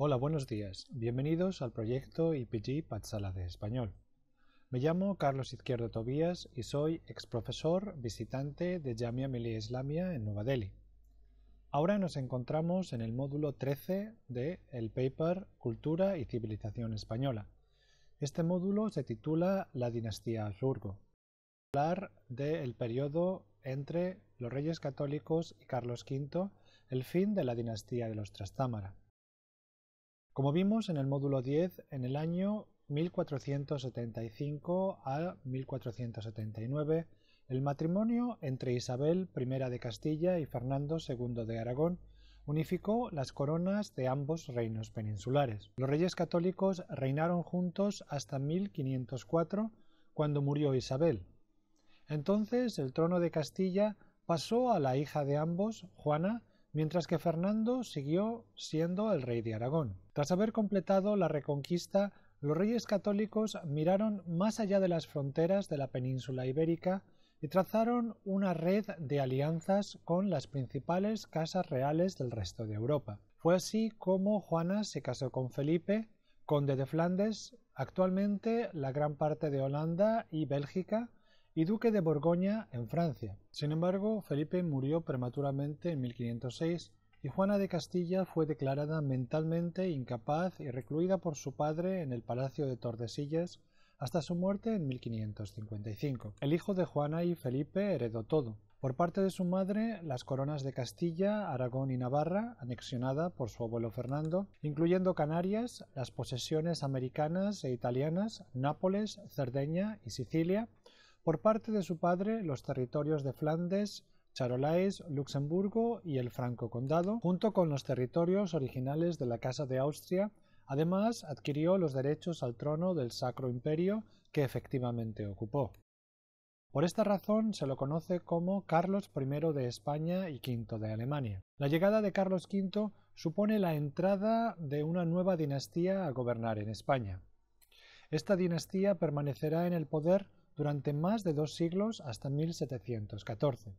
Hola, buenos días. Bienvenidos al proyecto IPG Patsala de Español. Me llamo Carlos Izquierdo Tobías y soy exprofesor visitante de Jamia Millia Islamia en Nueva Delhi. Ahora nos encontramos en el módulo 13 del paper Cultura y Civilización Española. Este módulo se titula La dinastía Habsburgo. Hablar del periodo entre los Reyes Católicos y Carlos V, el fin de la dinastía de los Trastámara. Como vimos en el módulo 10, en el año 1475 a 1479, el matrimonio entre Isabel I de Castilla y Fernando II de Aragón unificó las coronas de ambos reinos peninsulares. Los reyes católicos reinaron juntos hasta 1504, cuando murió Isabel. Entonces el trono de Castilla pasó a la hija de ambos, Juana, mientras que Fernando siguió siendo el rey de Aragón. Tras haber completado la reconquista, los reyes católicos miraron más allá de las fronteras de la península ibérica y trazaron una red de alianzas con las principales casas reales del resto de Europa. Fue así como Juana se casó con Felipe, conde de Flandes, actualmente la gran parte de Holanda y Bélgica, y duque de Borgoña en Francia. Sin embargo, Felipe murió prematuramente en 1506 y Juana de Castilla fue declarada mentalmente incapaz y recluida por su padre en el Palacio de Tordesillas hasta su muerte en 1555. El hijo de Juana y Felipe heredó todo. Por parte de su madre, las coronas de Castilla, Aragón y Navarra, anexionada por su abuelo Fernando, incluyendo Canarias, las posesiones americanas e italianas, Nápoles, Cerdeña y Sicilia. Por parte de su padre, los territorios de Flandes, Charolais, Luxemburgo y el Franco Condado, junto con los territorios originales de la Casa de Austria. Además, adquirió los derechos al trono del Sacro Imperio, que efectivamente ocupó. Por esta razón se lo conoce como Carlos I de España y V de Alemania. La llegada de Carlos V supone la entrada de una nueva dinastía a gobernar en España. Esta dinastía permanecerá en el poder durante más de 2 siglos hasta 1714.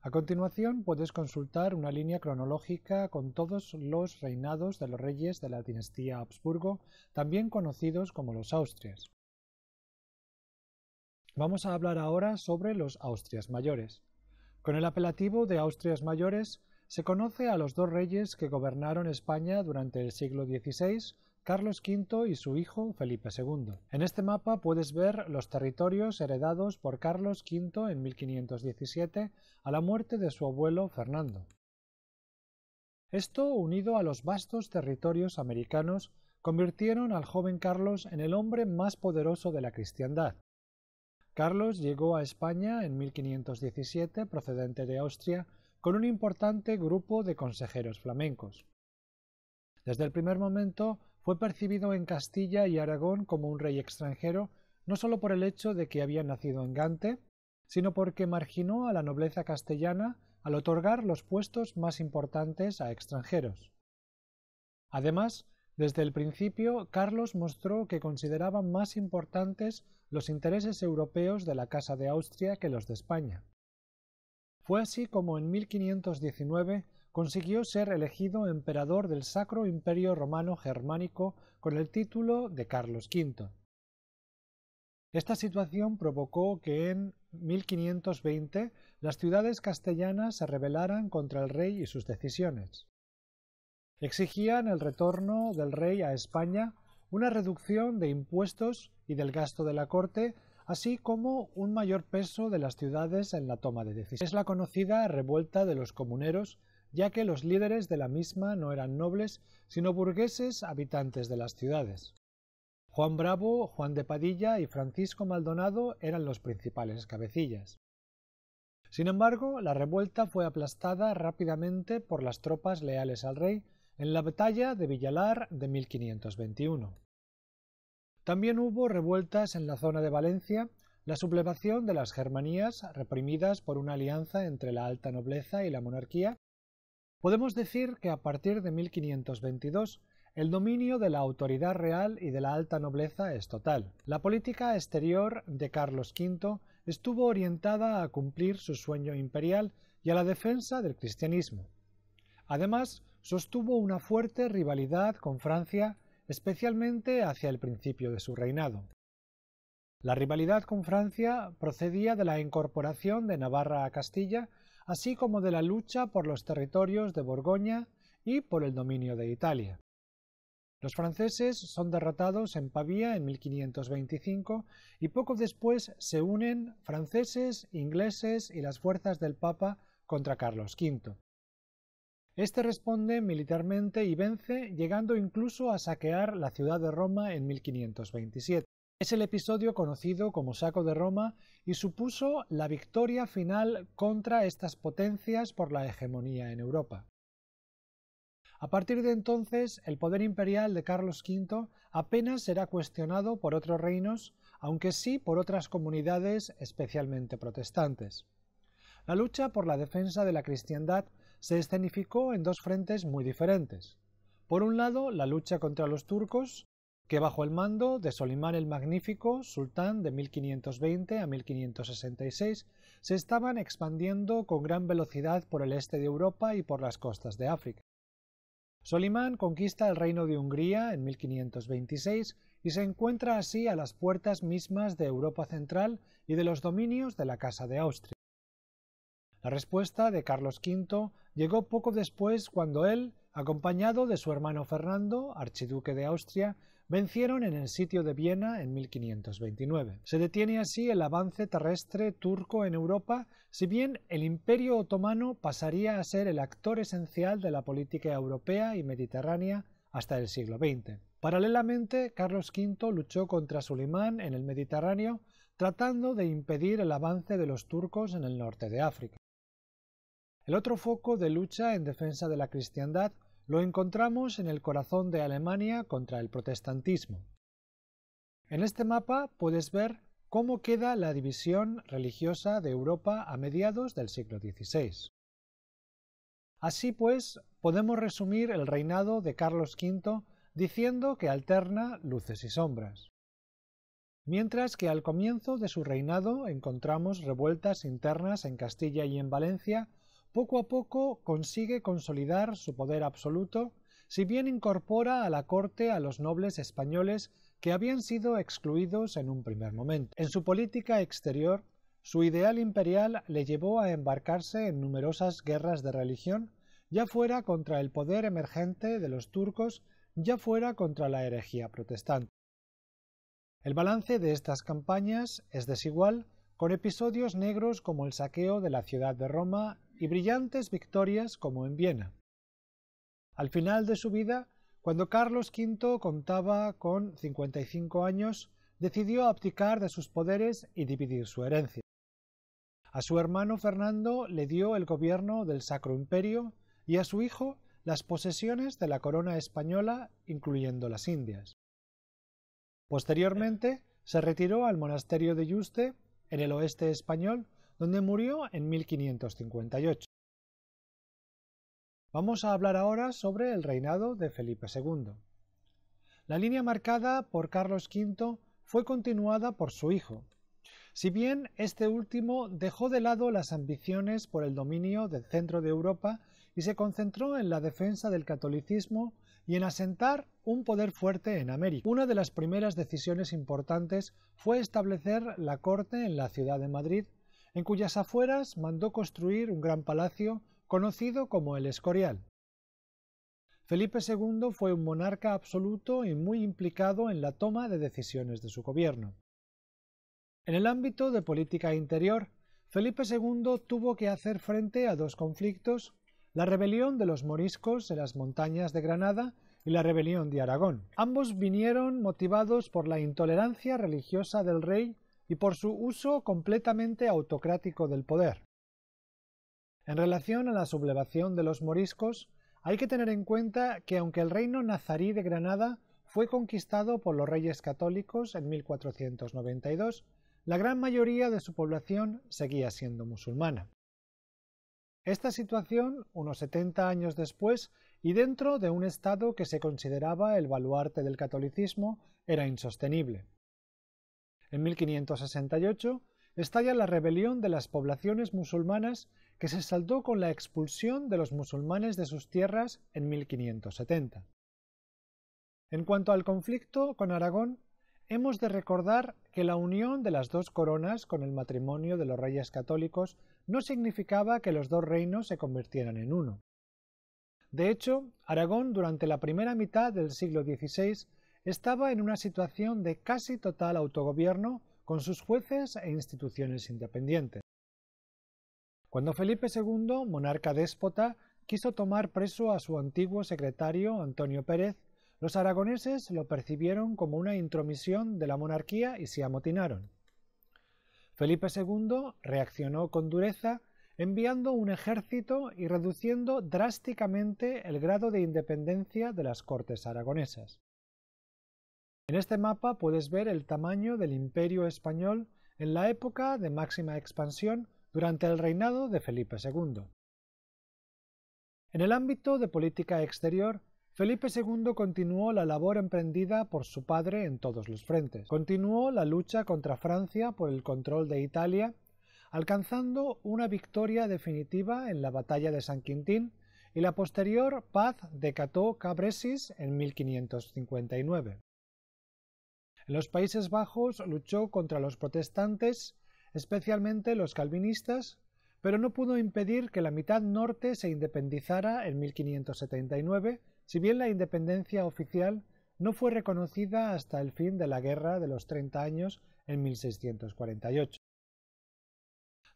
A continuación puedes consultar una línea cronológica con todos los reinados de los reyes de la dinastía Habsburgo, también conocidos como los Austrias. Vamos a hablar ahora sobre los Austrias mayores. Con el apelativo de Austrias mayores se conoce a los 2 reyes que gobernaron España durante el siglo XVI, Carlos V y su hijo Felipe II. En este mapa puedes ver los territorios heredados por Carlos V en 1517 a la muerte de su abuelo Fernando. Esto, unido a los vastos territorios americanos, convirtieron al joven Carlos en el hombre más poderoso de la cristiandad. Carlos llegó a España en 1517 procedente de Austria con un importante grupo de consejeros flamencos. Desde el primer momento fue percibido en Castilla y Aragón como un rey extranjero, no solo por el hecho de que había nacido en Gante, sino porque marginó a la nobleza castellana al otorgar los puestos más importantes a extranjeros. Además, desde el principio, Carlos mostró que consideraba más importantes los intereses europeos de la Casa de Austria que los de España. Fue así como en 1519 consiguió ser elegido emperador del Sacro Imperio Romano Germánico con el título de Carlos V. Esta situación provocó que en 1520 las ciudades castellanas se rebelaran contra el rey y sus decisiones. Exigían el retorno del rey a España, una reducción de impuestos y del gasto de la corte, así como un mayor peso de las ciudades en la toma de decisiones. Es la conocida revuelta de los comuneros, ya que los líderes de la misma no eran nobles, sino burgueses habitantes de las ciudades. Juan Bravo, Juan de Padilla y Francisco Maldonado eran los principales cabecillas. Sin embargo, la revuelta fue aplastada rápidamente por las tropas leales al rey en la batalla de Villalar de 1521. También hubo revueltas en la zona de Valencia, la sublevación de las Germanías reprimidas por una alianza entre la alta nobleza y la monarquía. Podemos decir que a partir de 1522 el dominio de la autoridad real y de la alta nobleza es total. La política exterior de Carlos V estuvo orientada a cumplir su sueño imperial y a la defensa del cristianismo. Además, sostuvo una fuerte rivalidad con Francia, especialmente hacia el principio de su reinado. La rivalidad con Francia procedía de la incorporación de Navarra a Castilla, así como de la lucha por los territorios de Borgoña y por el dominio de Italia. Los franceses son derrotados en Pavía en 1525 y poco después se unen franceses, ingleses y las fuerzas del Papa contra Carlos V. Este responde militarmente y vence, llegando incluso a saquear la ciudad de Roma en 1527. Es el episodio conocido como Saco de Roma y supuso la victoria final contra estas potencias por la hegemonía en Europa. A partir de entonces, el poder imperial de Carlos V apenas será cuestionado por otros reinos, aunque sí por otras comunidades especialmente protestantes. La lucha por la defensa de la cristiandad se escenificó en dos frentes muy diferentes. Por un lado, la lucha contra los turcos, que bajo el mando de Solimán el Magnífico, sultán de 1520 a 1566, se estaban expandiendo con gran velocidad por el este de Europa y por las costas de África. Solimán conquista el reino de Hungría en 1526 y se encuentra así a las puertas mismas de Europa central y de los dominios de la Casa de Austria. La respuesta de Carlos V llegó poco después cuando él, acompañado de su hermano Fernando, archiduque de Austria, vencieron en el sitio de Viena en 1529. Se detiene así el avance terrestre turco en Europa, si bien el Imperio otomano pasaría a ser el actor esencial de la política europea y mediterránea hasta el siglo XX. Paralelamente, Carlos V luchó contra Solimán en el Mediterráneo, tratando de impedir el avance de los turcos en el norte de África. El otro foco de lucha en defensa de la cristiandad lo encontramos en el corazón de Alemania contra el protestantismo. En este mapa puedes ver cómo queda la división religiosa de Europa a mediados del siglo XVI. Así pues, podemos resumir el reinado de Carlos V diciendo que alterna luces y sombras. Mientras que al comienzo de su reinado encontramos revueltas internas en Castilla y en Valencia, poco a poco consigue consolidar su poder absoluto, si bien incorpora a la corte a los nobles españoles que habían sido excluidos en un primer momento. En su política exterior, su ideal imperial le llevó a embarcarse en numerosas guerras de religión, ya fuera contra el poder emergente de los turcos, ya fuera contra la herejía protestante. El balance de estas campañas es desigual, con episodios negros como el saqueo de la ciudad de Roma y brillantes victorias como en Viena. Al final de su vida, cuando Carlos V contaba con 55 años, decidió abdicar de sus poderes y dividir su herencia. A su hermano Fernando le dio el gobierno del Sacro Imperio y a su hijo las posesiones de la corona española, incluyendo las Indias. Posteriormente, se retiró al monasterio de Yuste, en el oeste español, donde murió en 1558. Vamos a hablar ahora sobre el reinado de Felipe II. La línea marcada por Carlos V fue continuada por su hijo. Si bien este último dejó de lado las ambiciones por el dominio del centro de Europa y se concentró en la defensa del catolicismo y en asentar un poder fuerte en América. Una de las primeras decisiones importantes fue establecer la corte en la ciudad de Madrid, en cuyas afueras mandó construir un gran palacio conocido como el Escorial. Felipe II fue un monarca absoluto y muy implicado en la toma de decisiones de su gobierno. En el ámbito de política interior, Felipe II tuvo que hacer frente a dos conflictos: la rebelión de los moriscos en las montañas de Granada y la rebelión de Aragón. Ambos vinieron motivados por la intolerancia religiosa del rey y por su uso completamente autocrático del poder. En relación a la sublevación de los moriscos, hay que tener en cuenta que aunque el reino nazarí de Granada fue conquistado por los reyes católicos en 1492, la gran mayoría de su población seguía siendo musulmana. Esta situación, unos 70 años después, y dentro de un estado que se consideraba el baluarte del catolicismo, era insostenible. En 1568 estalla la rebelión de las poblaciones musulmanas que se saldó con la expulsión de los musulmanes de sus tierras en 1570. En cuanto al conflicto con Aragón, hemos de recordar que la unión de las dos coronas con el matrimonio de los reyes católicos no significaba que los dos reinos se convirtieran en uno. De hecho, Aragón durante la primera mitad del siglo XVI estaba en una situación de casi total autogobierno con sus jueces e instituciones independientes. Cuando Felipe II, monarca déspota, quiso tomar preso a su antiguo secretario Antonio Pérez, los aragoneses lo percibieron como una intromisión de la monarquía y se amotinaron. Felipe II reaccionó con dureza, enviando un ejército y reduciendo drásticamente el grado de independencia de las cortes aragonesas. En este mapa puedes ver el tamaño del imperio español en la época de máxima expansión durante el reinado de Felipe II. En el ámbito de política exterior, Felipe II continuó la labor emprendida por su padre en todos los frentes. Continuó la lucha contra Francia por el control de Italia, alcanzando una victoria definitiva en la batalla de San Quintín y la posterior paz de Cateau-Cambrésis en 1559. En los Países Bajos luchó contra los protestantes, especialmente los calvinistas, pero no pudo impedir que la mitad norte se independizara en 1579, si bien la independencia oficial no fue reconocida hasta el fin de la Guerra de los 30 Años en 1648.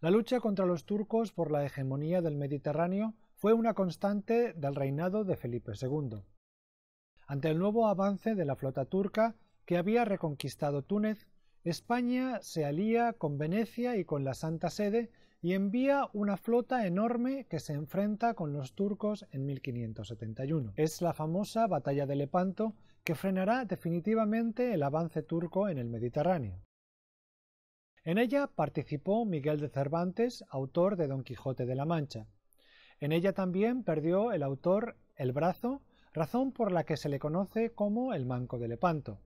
La lucha contra los turcos por la hegemonía del Mediterráneo fue una constante del reinado de Felipe II. Ante el nuevo avance de la flota turca, que había reconquistado Túnez, España se alía con Venecia y con la Santa Sede y envía una flota enorme que se enfrenta con los turcos en 1571. Es la famosa Batalla de Lepanto que frenará definitivamente el avance turco en el Mediterráneo. En ella participó Miguel de Cervantes, autor de Don Quijote de la Mancha. En ella también perdió el autor el brazo, razón por la que se le conoce como el Manco de Lepanto.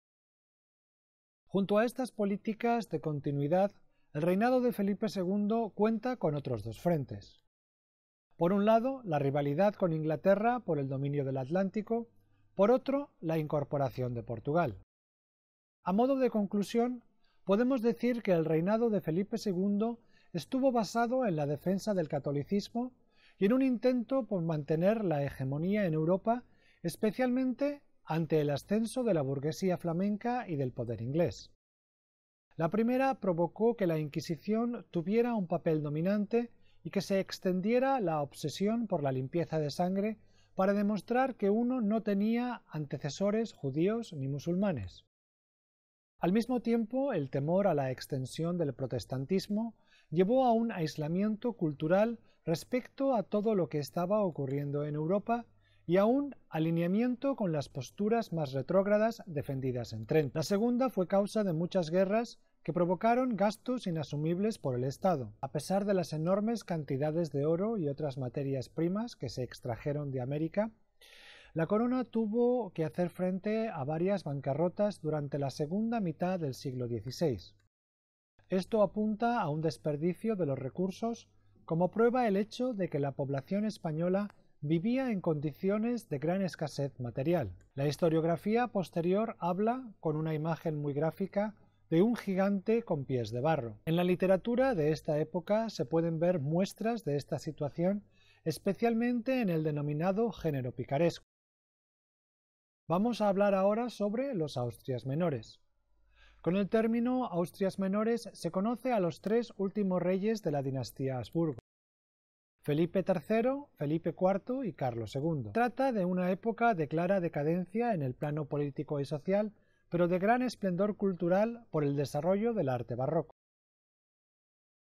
Junto a estas políticas de continuidad, el reinado de Felipe II cuenta con otros dos frentes. Por un lado, la rivalidad con Inglaterra por el dominio del Atlántico, por otro, la incorporación de Portugal. A modo de conclusión, podemos decir que el reinado de Felipe II estuvo basado en la defensa del catolicismo y en un intento por mantener la hegemonía en Europa, especialmente ante el ascenso de la burguesía flamenca y del poder inglés. La primera provocó que la Inquisición tuviera un papel dominante y que se extendiera la obsesión por la limpieza de sangre para demostrar que uno no tenía antecesores judíos ni musulmanes. Al mismo tiempo, el temor a la extensión del protestantismo llevó a un aislamiento cultural respecto a todo lo que estaba ocurriendo en Europa y a un alineamiento con las posturas más retrógradas defendidas en Trento. La segunda fue causa de muchas guerras que provocaron gastos inasumibles por el Estado. A pesar de las enormes cantidades de oro y otras materias primas que se extrajeron de América, la corona tuvo que hacer frente a varias bancarrotas durante la segunda mitad del siglo XVI. Esto apunta a un desperdicio de los recursos, como prueba el hecho de que la población española vivía en condiciones de gran escasez material. La historiografía posterior habla, con una imagen muy gráfica, de un gigante con pies de barro. En la literatura de esta época se pueden ver muestras de esta situación, especialmente en el denominado género picaresco. Vamos a hablar ahora sobre los Austrias menores. Con el término Austrias menores se conoce a los tres últimos reyes de la dinastía Habsburgo: Felipe III, Felipe IV y Carlos II. Trata de una época de clara decadencia en el plano político y social, pero de gran esplendor cultural por el desarrollo del arte barroco.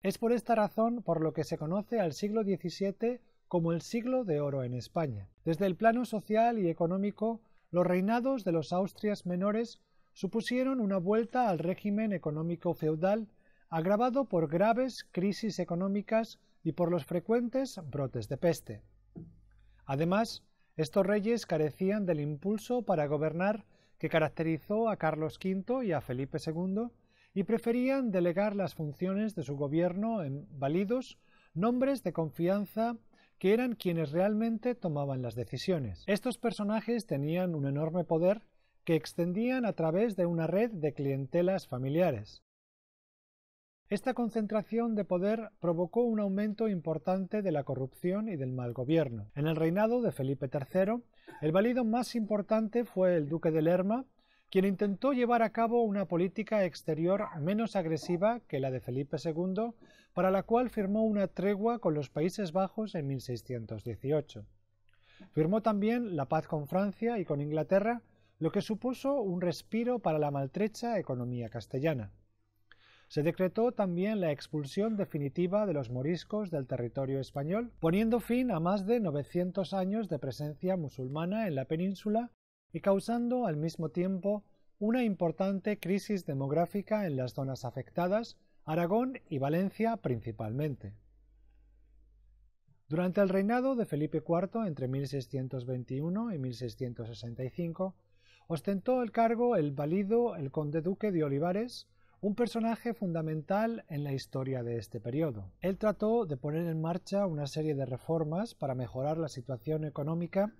Es por esta razón por lo que se conoce al siglo XVII como el siglo de oro en España. Desde el plano social y económico, los reinados de los Austrias menores supusieron una vuelta al régimen económico feudal, agravado por graves crisis económicas y por los frecuentes brotes de peste. Además, estos reyes carecían del impulso para gobernar que caracterizó a Carlos V y a Felipe II, y preferían delegar las funciones de su gobierno en validos, nombres de confianza que eran quienes realmente tomaban las decisiones. Estos personajes tenían un enorme poder que extendían a través de una red de clientelas familiares. Esta concentración de poder provocó un aumento importante de la corrupción y del mal gobierno. En el reinado de Felipe III, el valido más importante fue el duque de Lerma, quien intentó llevar a cabo una política exterior menos agresiva que la de Felipe II, para la cual firmó una tregua con los Países Bajos en 1618. Firmó también la paz con Francia y con Inglaterra, lo que supuso un respiro para la maltrecha economía castellana. Se decretó también la expulsión definitiva de los moriscos del territorio español, poniendo fin a más de 900 años de presencia musulmana en la península y causando al mismo tiempo una importante crisis demográfica en las zonas afectadas, Aragón y Valencia principalmente. Durante el reinado de Felipe IV, entre 1621 y 1665, ostentó el cargo el valido el conde duque de Olivares, un personaje fundamental en la historia de este periodo. Él trató de poner en marcha una serie de reformas para mejorar la situación económica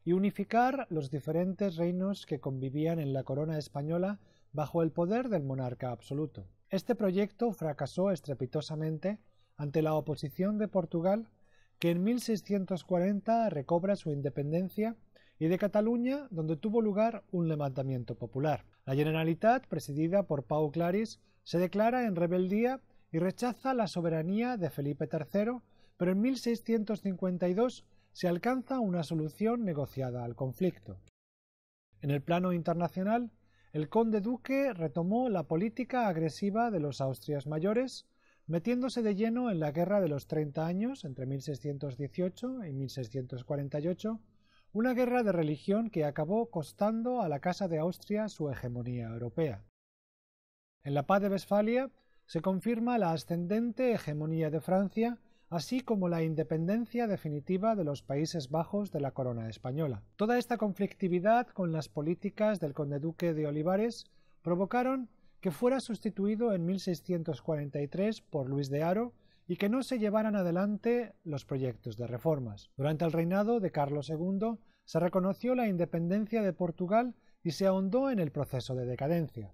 y unificar los diferentes reinos que convivían en la corona española bajo el poder del monarca absoluto. Este proyecto fracasó estrepitosamente ante la oposición de Portugal, que en 1640 recobra su independencia, y de Cataluña, donde tuvo lugar un levantamiento popular. La Generalitat, presidida por Pau Claris, se declara en rebeldía y rechaza la soberanía de Felipe III, pero en 1652 se alcanza una solución negociada al conflicto. En el plano internacional, el conde duque retomó la política agresiva de los Austrias mayores, metiéndose de lleno en la Guerra de los 30 años, entre 1618 y 1648, una guerra de religión que acabó costando a la Casa de Austria su hegemonía europea. En la Paz de Westfalia se confirma la ascendente hegemonía de Francia, así como la independencia definitiva de los Países Bajos de la corona española. Toda esta conflictividad con las políticas del conde-duque de Olivares provocaron que fuera sustituido en 1643 por Luis de Haro y que no se llevaran adelante los proyectos de reformas. Durante el reinado de Carlos II se reconoció la independencia de Portugal y se ahondó en el proceso de decadencia.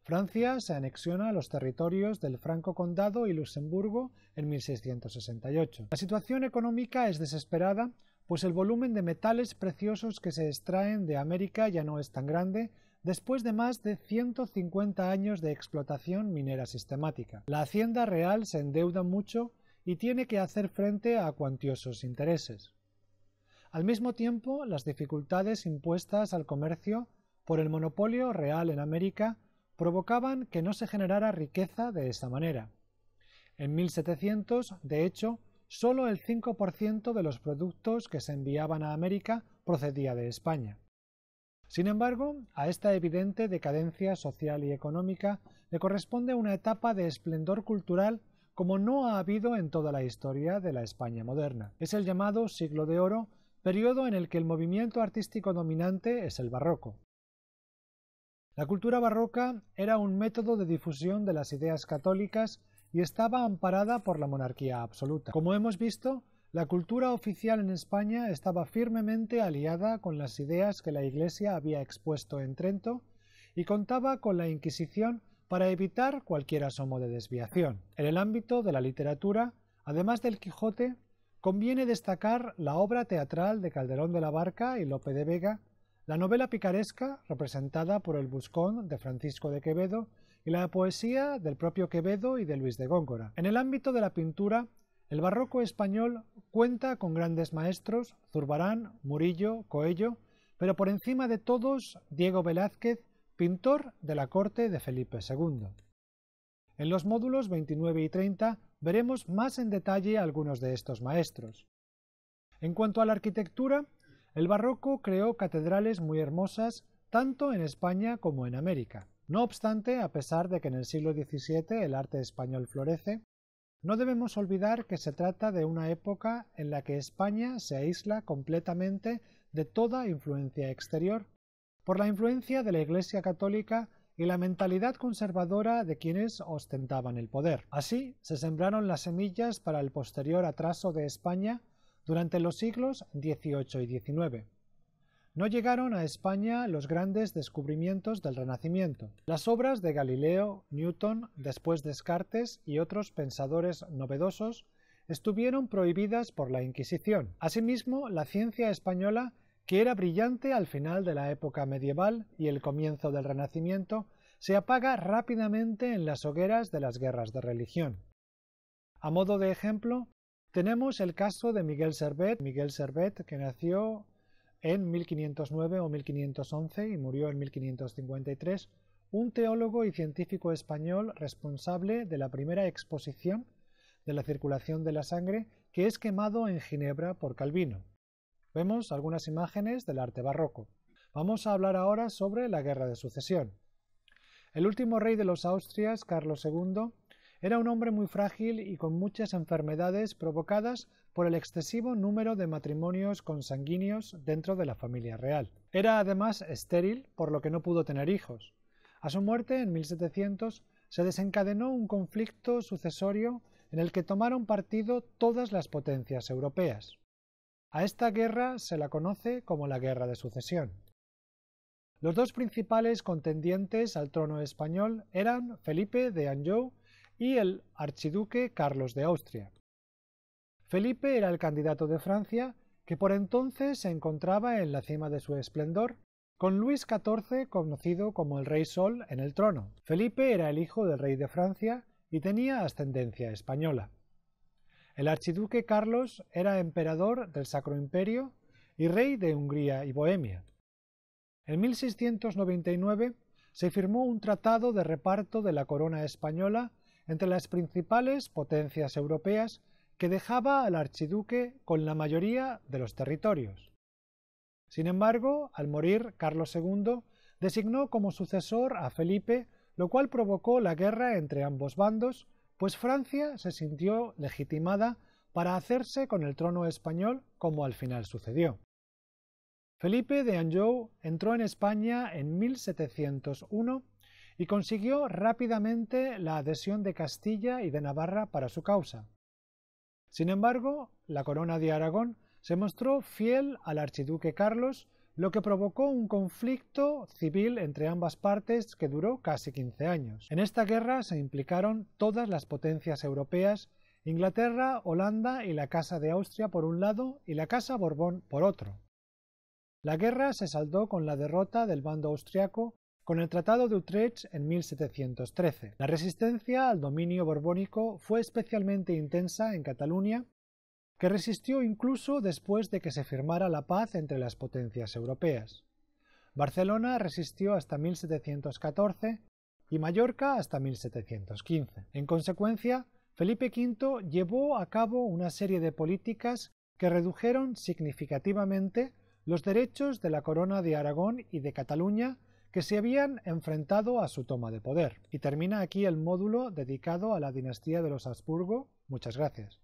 Francia se anexiona a los territorios del Franco Condado y Luxemburgo en 1668. La situación económica es desesperada, pues el volumen de metales preciosos que se extraen de América ya no es tan grande después de más de 150 años de explotación minera sistemática. La hacienda real se endeuda mucho y tiene que hacer frente a cuantiosos intereses. Al mismo tiempo, las dificultades impuestas al comercio por el monopolio real en América provocaban que no se generara riqueza de esa manera. En 1700, de hecho, solo el 5% de los productos que se enviaban a América procedía de España. Sin embargo, a esta evidente decadencia social y económica le corresponde una etapa de esplendor cultural como no ha habido en toda la historia de la España moderna. Es el llamado Siglo de Oro, periodo en el que el movimiento artístico dominante es el barroco. La cultura barroca era un método de difusión de las ideas católicas y estaba amparada por la monarquía absoluta. Como hemos visto, la cultura oficial en España estaba firmemente aliada con las ideas que la Iglesia había expuesto en Trento y contaba con la Inquisición para evitar cualquier asomo de desviación. En el ámbito de la literatura, además del Quijote, conviene destacar la obra teatral de Calderón de la Barca y Lope de Vega, la novela picaresca, representada por el Buscón de Francisco de Quevedo, y la poesía del propio Quevedo y de Luis de Góngora. En el ámbito de la pintura, el barroco español cuenta con grandes maestros, Zurbarán, Murillo, Coello, pero por encima de todos, Diego Velázquez, pintor de la corte de Felipe II. En los módulos 29 y 30 veremos más en detalle algunos de estos maestros. En cuanto a la arquitectura, el barroco creó catedrales muy hermosas tanto en España como en América. No obstante, a pesar de que en el siglo XVII el arte español florece, no debemos olvidar que se trata de una época en la que España se aísla completamente de toda influencia exterior por la influencia de la Iglesia católica y la mentalidad conservadora de quienes ostentaban el poder. Así se sembraron las semillas para el posterior atraso de España durante los siglos XVIII y XIX. No llegaron a España los grandes descubrimientos del Renacimiento. Las obras de Galileo, Newton, después Descartes y otros pensadores novedosos estuvieron prohibidas por la Inquisición. Asimismo, la ciencia española, que era brillante al final de la época medieval y el comienzo del Renacimiento, se apaga rápidamente en las hogueras de las guerras de religión. A modo de ejemplo, tenemos el caso de Miguel Servet, que nació en 1509 o 1511 y murió en 1553, un teólogo y científico español responsable de la primera exposición de la circulación de la sangre, que es quemado en Ginebra por Calvino. Vemos algunas imágenes del arte barroco. Vamos a hablar ahora sobre la Guerra de Sucesión. El último rey de los Austrias, Carlos II, era un hombre muy frágil y con muchas enfermedades provocadas por el excesivo número de matrimonios consanguíneos dentro de la familia real. Era además estéril, por lo que no pudo tener hijos. A su muerte, en 1700, se desencadenó un conflicto sucesorio en el que tomaron partido todas las potencias europeas. A esta guerra se la conoce como la Guerra de Sucesión. Los dos principales contendientes al trono español eran Felipe de Anjou y el archiduque Carlos de Austria. Felipe era el candidato de Francia, que por entonces se encontraba en la cima de su esplendor, con Luis XIV conocido como el Rey Sol en el trono. Felipe era el hijo del rey de Francia y tenía ascendencia española. El archiduque Carlos era emperador del Sacro Imperio y rey de Hungría y Bohemia. En 1699 se firmó un tratado de reparto de la corona española entre las principales potencias europeas que dejaba al archiduque con la mayoría de los territorios. Sin embargo, al morir Carlos II, designó como sucesor a Felipe, lo cual provocó la guerra entre ambos bandos, pues Francia se sintió legitimada para hacerse con el trono español, como al final sucedió. Felipe de Anjou entró en España en 1701 y consiguió rápidamente la adhesión de Castilla y de Navarra para su causa. Sin embargo, la corona de Aragón se mostró fiel al archiduque Carlos, lo que provocó un conflicto civil entre ambas partes que duró casi 15 años. En esta guerra se implicaron todas las potencias europeas, Inglaterra, Holanda y la Casa de Austria por un lado y la Casa Borbón por otro. La guerra se saldó con la derrota del bando austriaco con el Tratado de Utrecht en 1713. La resistencia al dominio borbónico fue especialmente intensa en Cataluña, que resistió incluso después de que se firmara la paz entre las potencias europeas. Barcelona resistió hasta 1714 y Mallorca hasta 1715. En consecuencia, Felipe V llevó a cabo una serie de políticas que redujeron significativamente los derechos de la corona de Aragón y de Cataluña que se habían enfrentado a su toma de poder. Y termina aquí el módulo dedicado a la dinastía de los Habsburgo. Muchas gracias.